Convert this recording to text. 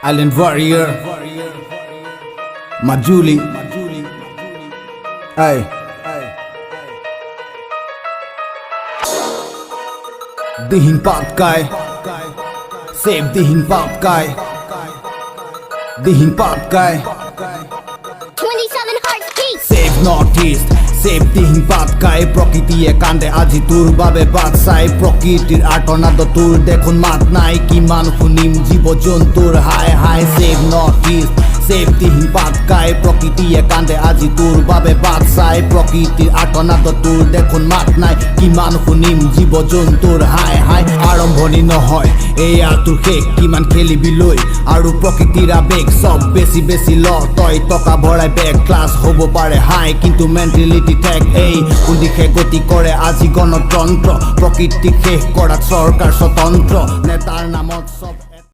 Island Warrior Majuli Ay Dihing Patkai Save Dihing Patkai Dihing Patkai 27 Hearts Peace Save Northeast Save Dihing Patkai প্রকৃতিয়ে কান্দে আজি তোর বাবে বাদ চাই প্রকৃতির আটনাদ তোর দেখুন মাত নাই কিমান শুনিম জীৱ জন্তুৰ হাই হাই Save Northeast Save Dihing Patkai প্রকৃতিয়ে কান্দে আজি তোর বাবে বাদ চাই প্রকৃতির আটনাদ তোর দেখুন মাত নাই কিমান শুনিম জীৱ জন্তুৰ হাই হাই আৰম্ভণি নহয় এয়া তোৰ শেষ কিমান খেলিবি লৈ আৰু প্ৰকৃতিৰ আবেগ সব বেছি বেছি ল তই টকা ভৰাই বেগ ক্লাছ হ'ব পাৰে হাই কিন্তু মেণ্টেলিটি ঠেক এই কোন দিশে গতি কৰে আজি গণতন্ত্ৰ প্ৰকৃতিক শেষ কৰাত চৰকাৰ স্বতন্ত্ৰ নেতাৰ নামত সব